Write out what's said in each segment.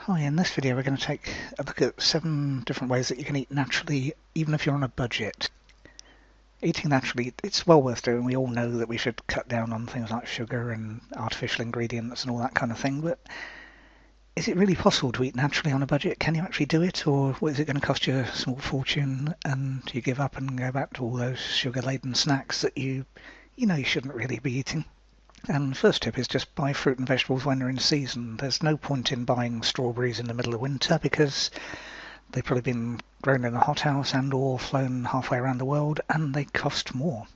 Hi, in this video we're going to take a look at 7 different ways that you can eat naturally even if you're on a budget. Eating naturally, it's well worth doing. We all know that we should cut down on things like sugar and artificial ingredients and all that kind of thing, but is it really possible to eat naturally on a budget? Can you actually do it, or is it going to cost you a small fortune and you give up and go back to all those sugar-laden snacks that you know you shouldn't really be eating? And the first tip is just buy fruit and vegetables when they're in season. There's no point in buying strawberries in the middle of winter because they've probably been grown in a hothouse and or flown halfway around the world and they cost more.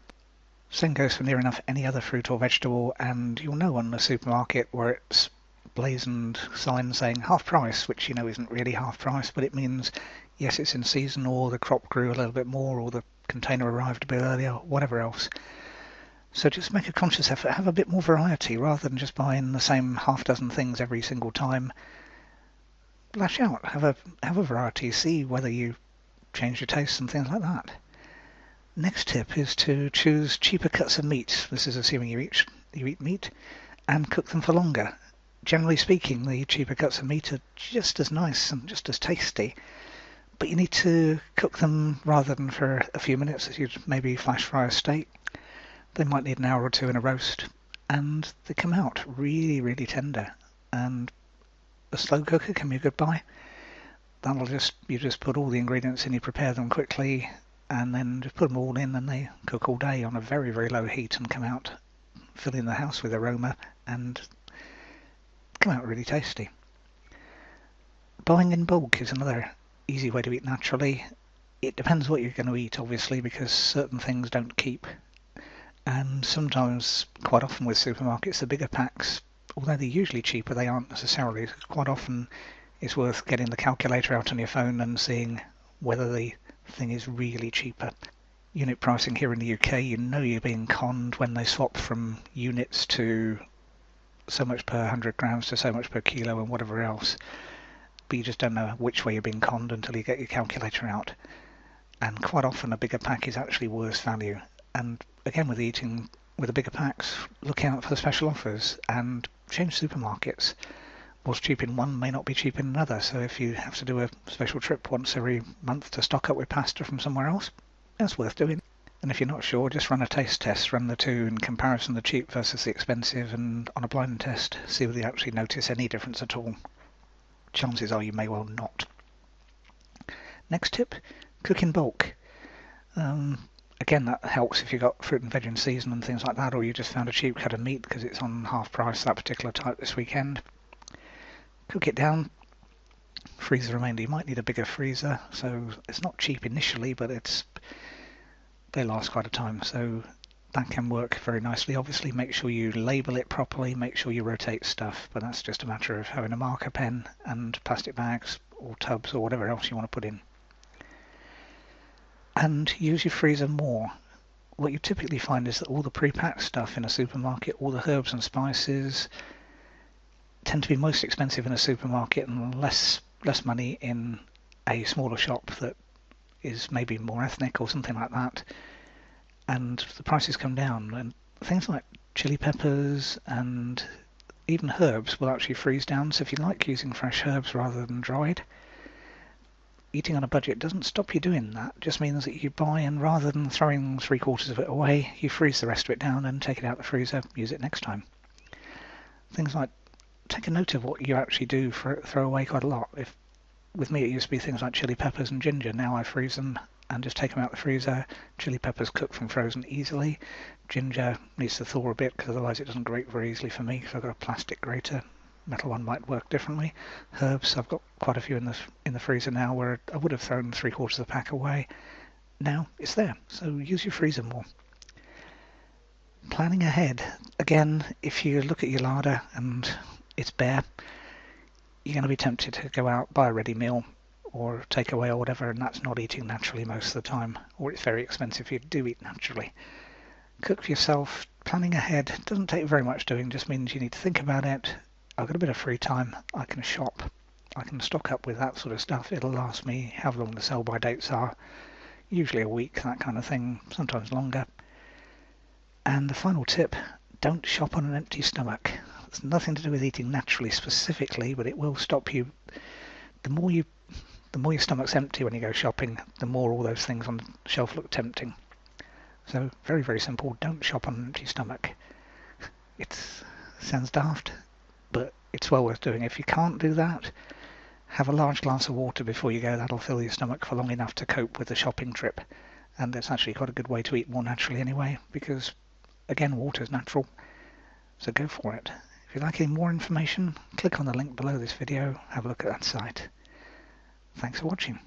Same goes for near enough any other fruit or vegetable, and you'll know on the supermarket where it's blazoned signs saying half price, which you know isn't really half price, but it means yes, it's in season, or the crop grew a little bit more, or the container arrived a bit earlier, whatever else. So just make a conscious effort, have a bit more variety rather than just buying the same half dozen things every single time. Lash out, have a variety, see whether you change your tastes and things like that. Next tip is to choose cheaper cuts of meat. This is assuming you eat meat, and cook them for longer. Generally speaking, the cheaper cuts of meat are just as nice and just as tasty, but you need to cook them rather than for a few minutes as you'd maybe flash fry a steak. They might need an hour or two in a roast, and they come out really, really tender. And a slow cooker can be a good buy. You just put all the ingredients in, you prepare them quickly, and then just put them all in, and they cook all day on a very, very low heat and come out, filling the house with aroma, and come out really tasty. Buying in bulk is another easy way to eat naturally. It depends what you're going to eat, obviously, because certain things don't keep. And sometimes, quite often with supermarkets, the bigger packs, although they're usually cheaper, they aren't necessarily. Quite often it's worth getting the calculator out on your phone and seeing whether the thing is really cheaper. Unit pricing here in the UK, you know you're being conned when they swap from units to so much per 100 grams to so much per kilo and whatever else. But you just don't know which way you're being conned until you get your calculator out. And quite often a bigger pack is actually worse value. And again, with eating with the bigger packs, look out for the special offers and change supermarkets. What's cheap in one may not be cheap in another, so if you have to do a special trip once every month to stock up with pasta from somewhere else, that's worth doing. And if you're not sure, just run a taste test, run the two in comparison, the cheap versus the expensive, and on a blind test, see whether you actually notice any difference at all. Chances are you may well not. Next tip, cook in bulk. Again, that helps if you've got fruit and veg in season and things like that, or you just found a cheap cut of meat because it's on half price that particular type this weekend. Cook it down, freeze the remainder. You might need a bigger freezer, so it's not cheap initially, but they last quite a time, so that can work very nicely. Obviously, make sure you label it properly, make sure you rotate stuff, but that's just a matter of having a marker pen and plastic bags or tubs or whatever else you want to put in. And use your freezer more. What you typically find is that all the pre-packed stuff in a supermarket, all the herbs and spices, tend to be most expensive in a supermarket and less money in a smaller shop that is maybe more ethnic or something like that, and the prices come down. And things like chili peppers and even herbs will actually freeze down, so if you like using fresh herbs rather than dried, eating on a budget doesn't stop you doing that. It just means that you buy, and rather than throwing 3/4 of it away, you freeze the rest of it down and take it out of the freezer, use it next time. Things like, take a note of what you actually do throw away quite a lot. With me it used to be things like chili peppers and ginger. Now I freeze them and just take them out of the freezer. Chili peppers cook from frozen easily. Ginger needs to thaw a bit because otherwise it doesn't grate very easily for me because I've got a plastic grater. Metal one might work differently. Herbs, I've got quite a few in the freezer now where I would have thrown 3/4 of the pack away. Now it's there, so use your freezer more. Planning ahead. Again, if you look at your larder and it's bare, you're going to be tempted to go out, buy a ready meal or take away or whatever, and that's not eating naturally most of the time, or it's very expensive if you do eat naturally. Cook for yourself. Planning ahead doesn't take very much doing, just means you need to think about it. I've got a bit of free time, I can shop, I can stock up with that sort of stuff. It'll last me however long the sell-by dates are, usually a week, that kind of thing, sometimes longer. And the final tip, don't shop on an empty stomach. It's nothing to do with eating naturally specifically, but it will stop you. The more your stomach's empty when you go shopping, the more all those things on the shelf look tempting. So very, very simple. Don't shop on an empty stomach. It sounds daft, but it's well worth doing. If you can't do that, have a large glass of water before you go. That'll fill your stomach for long enough to cope with the shopping trip. And that's actually quite a good way to eat more naturally anyway, because, again, water's natural. So go for it. If you'd like any more information, click on the link below this video. Have a look at that site. Thanks for watching.